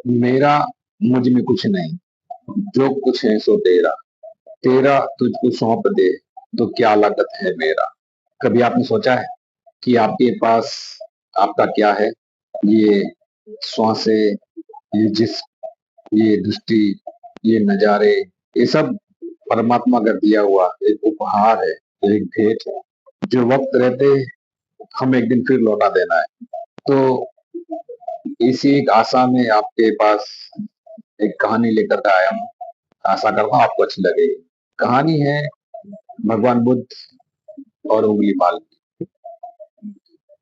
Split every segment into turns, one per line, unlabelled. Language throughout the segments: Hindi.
मेरा मुझ में कुछ नहीं, जो कुछ है सो तेरा, तेरा तुझको सौंप दे तो क्या लागत है मेरा। कभी आपने सोचा है कि आपके पास आपका क्या है? ये श्वासें, ये जिस्म, ये दृष्टि, ये नजारे, ये सब परमात्मा का दिया हुआ एक उपहार है, एक भेंट है, जो वक्त रहते हम एक दिन फिर लौटा देना है। तो इसी एक आशा में आपके पास एक कहानी लेकर के आया हूँ। आशा करता हूँ आपको अच्छी लगेगी। कहानी है भगवान बुद्ध और उंगली माल की।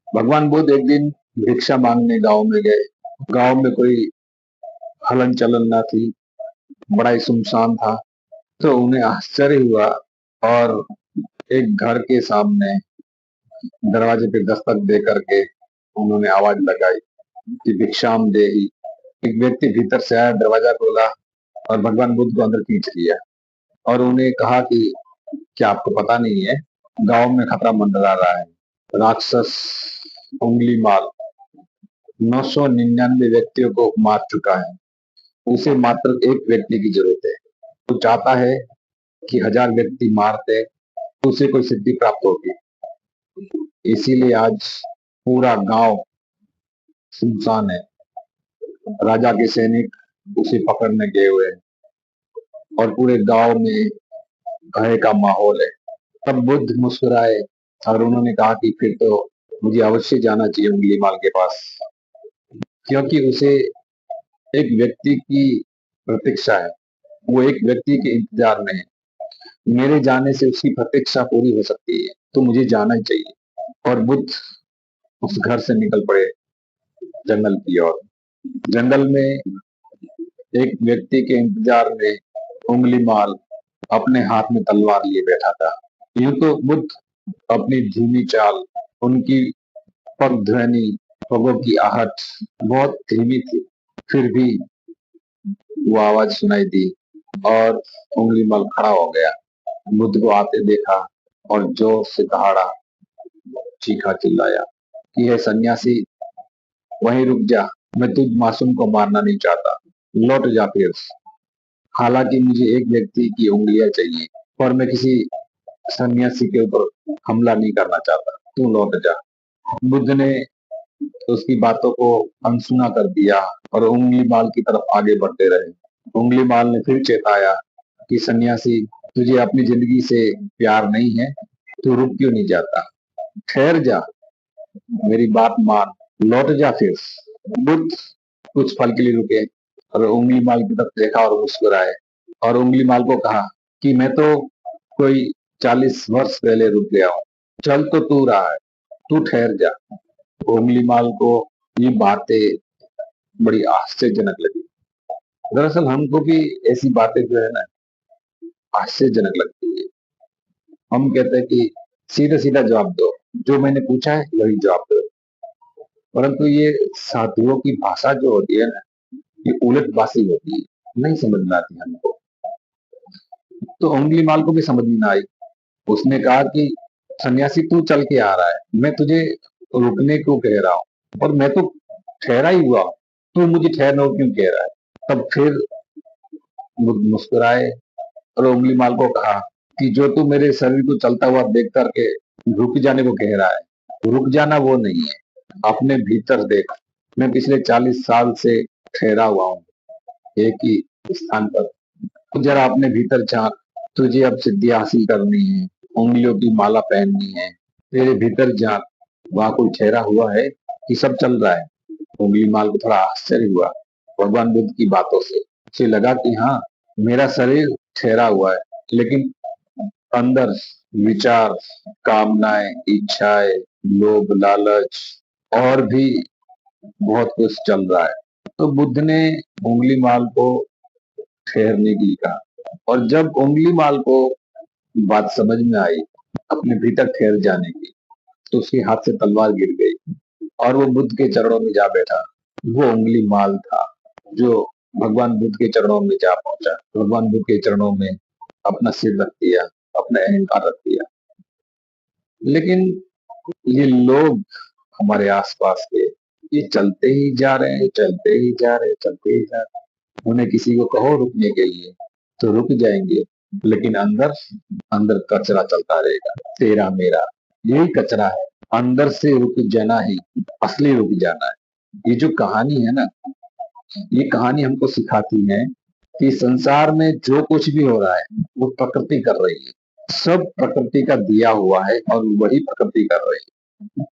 भगवान बुद्ध एक दिन भिक्षा मांगने गांव में गए। गांव में कोई हलन चलन न थी, बड़ा ही सुनसान था। तो उन्हें आश्चर्य हुआ और एक घर के सामने दरवाजे पे दस्तक दे करके उन्होंने आवाज लगाई कि भिक्षाम देही। एक व्यक्ति भीतर से आया, दरवाजा खोला और भगवान बुद्ध को अंदर खींच लिया और उन्हें कहा कि क्या आपको पता नहीं है, गांव में खतरा मंडरा रहा है। राक्षस उंगली माल 999 व्यक्तियों को मार चुका है। उसे मात्र एक व्यक्ति की जरूरत है। वो चाहता है कि 1000 व्यक्ति मारते तो उसे कोई सिद्धि प्राप्त होगी। इसीलिए आज पूरा गांव सुनसान है। राजा के सैनिक उसे पकड़ने गए हुए हैं और पूरे गांव में भय का माहौल है। तब बुद्ध मुस्कुराए और उन्होंने कहा कि फिर तो मुझे अवश्य जाना चाहिए उंगली माल के पास, क्योंकि उसे एक व्यक्ति की प्रतीक्षा है। वो एक व्यक्ति के इंतजार में है। मेरे जाने से उसकी प्रतीक्षा पूरी हो सकती है, तो मुझे जाना ही चाहिए। और बुद्ध उस घर से निकल पड़े जंगल की ओर। जंगल में एक व्यक्ति के इंतजार में उंगली माल अपने हाथ में तलवार लिए बैठा था। यूं तो बुद्ध अपनी धीमी चाल, उनकी पग ध्वनि, पगों की आहट बहुत धीमी थी, फिर भी वो आवाज सुनाई दी और उंगली मल खड़ा हो गया। बुद्ध को आते देखा और जोर से दहाड़ा, चीखा चिल्लाया कि है सन्यासी, वहीं रुक जा, मैं तुझ मासूम को मारना नहीं चाहता, लौट जा फिर। हालांकि मुझे एक व्यक्ति की उंगलियां चाहिए और मैं किसी सन्यासी के ऊपर हमला नहीं करना चाहता, तू लौट जा। बुद्ध ने उसकी बातों को अनसुना कर दिया और उंगली माल की तरफ आगे बढ़ते रहे। उंगली माल ने फिर चेताया कि सन्यासी, तुझे अपनी जिंदगी से प्यार नहीं है, तू रुक क्यों नहीं जाता? ठहर जा, मेरी बात मान, लौट जा फिर। बुद्ध कुछ पल के लिए रुके और उंगली माल की तरफ देखा और मुस्कुराए और उंगली माल को कहा कि मैं तो कोई 40 वर्ष पहले रुक गया हूँ, चल तो तू रहा है, तू ठहर जा। उंगली माल को ये बातें बड़ी आश्चर्यजनक लगी। दरअसल हमको भी ऐसी बातें जो है ना आश्चर्यजनक लगती है। हम कहते हैं कि सीधा सीधा जवाब दो, जो मैंने पूछा है वही जवाब दो। परंतु ये साधुओं की भाषा जो होती है ना, ये उलट बासी होती है, नहीं समझ में आती हमको। तो उंगली माल को भी समझ में ना आई। उसने कहा कि सन्यासी तू चल के आ रहा है, मैं तुझे रुकने को कह रहा हूँ और मैं तो ठहरा ही हुआ हूँ, तू मुझे ठहरना क्यों कह रहा है? तब फिर मुस्कुराए और उंगली माल को कहा कि जो तू मेरे शरीर को चलता हुआ देख करके रुक जाने को कह रहा है, रुक जाना वो नहीं है, अपने भीतर देख। मैं पिछले 40 साल से ठहरा हुआ हूँ एक ही स्थान पर, तो जरा अपने भीतर झांक। तुझे अब सिद्धि हासिल करनी है, उंगलियों की माला पहननी है, तेरे भीतर झांक, वहां कोई ठहरा हुआ है कि सब चल रहा है? उंगली माल को थोड़ा आश्चर्य हुआ भगवान बुद्ध की बातों से। उसे लगा कि हाँ, मेरा शरीर ठहरा हुआ है, लेकिन अंदर विचार, कामनाएं, इच्छाएं, लोभ, लालच और भी बहुत कुछ चल रहा है। तो बुद्ध ने उंगली माल को ठहरने की कहा और जब उंगली माल को बात समझ में आई अपने भीतर ठहर जाने की, तो उसके हाथ से तलवार गिर गई और वो बुद्ध के चरणों में जा बैठा। वो उंगली माल था जो भगवान बुद्ध के चरणों में जा पहुंचा, भगवान बुद्ध के चरणों में अपना सिर रख दिया, अपना अहंकार रख दिया। लेकिन ये लोग हमारे आसपास के, ये चलते ही जा रहे हैं, चलते ही जा रहे हैं, चलते ही जा रहे हैं। उन्हें किसी को कहो रुकने के लिए तो रुक जाएंगे, लेकिन अंदर अंदर कचरा चलता रहेगा, तेरा मेरा यही कचरा है। अंदर से रुक जाना ही असली रुक जाना है। ये जो कहानी है ना, ये कहानी हमको सिखाती है कि संसार में जो कुछ भी हो रहा है वो प्रकृति कर रही है। सब प्रकृति का दिया हुआ है और वही प्रकृति कर रही है।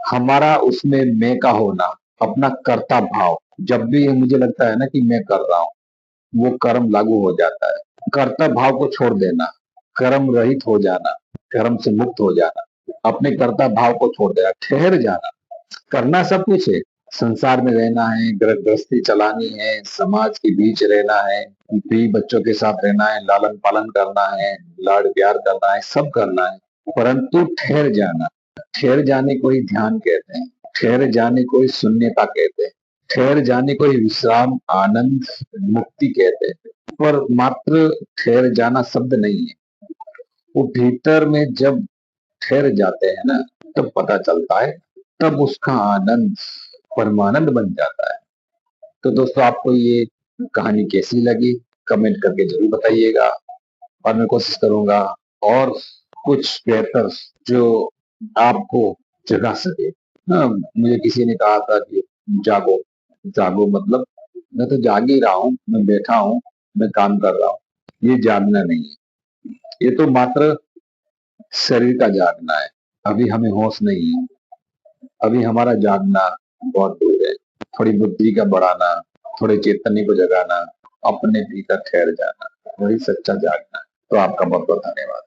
हमारा उसमें मैं का होना, अपना कर्ता भाव, जब भी मुझे लगता है ना कि मैं कर रहा हूँ, वो कर्म लागू हो जाता है। कर्ता भाव को छोड़ देना, कर्म रहित हो जाना, कर्म से मुक्त हो जाना, अपने कर्ता भाव को छोड़ देना, ठहर जाना। करना सब कुछ है, संसार में रहना है, गृहस्थी चलानी है, समाज के बीच रहना है, बीवी बच्चों के साथ रहना है, लालन पालन करना है, लाड प्यार करना है, सब करना है, परंतु ठहर जाना। ठहर जाने को ही ध्यान कहते हैं, ठहर जाने को ही शून्यता कहते हैं, ठहर जाने को ही विश्राम, आनंद, मुक्ति कहते हैं। पर मात्र ठहर जाना शब्द नहीं है, वो भीतर में जब ठहर जाते हैं ना, तब पता चलता है, तब उसका आनंद परमानंद बन जाता है। तो दोस्तों, आपको ये कहानी कैसी लगी कमेंट करके जरूर बताइएगा, और मैं कोशिश करूंगा और कुछ बेहतर जो आपको जगा सके। हाँ, मुझे किसी ने कहा था कि जागो। जागो मतलब मैं तो जाग ही रहा हूँ, मैं बैठा हूँ, मैं काम कर रहा हूँ, ये जागना नहीं है। ये तो मात्र शरीर का जागना है। अभी हमें होश नहीं है, अभी हमारा जागना बहुत दूर है। थोड़ी बुद्धि का बढ़ाना, थोड़े चैतन्य को जगाना, अपने भीतर ठहर जाना, वही सच्चा जागना है। तो आपका बहुत बहुत धन्यवाद।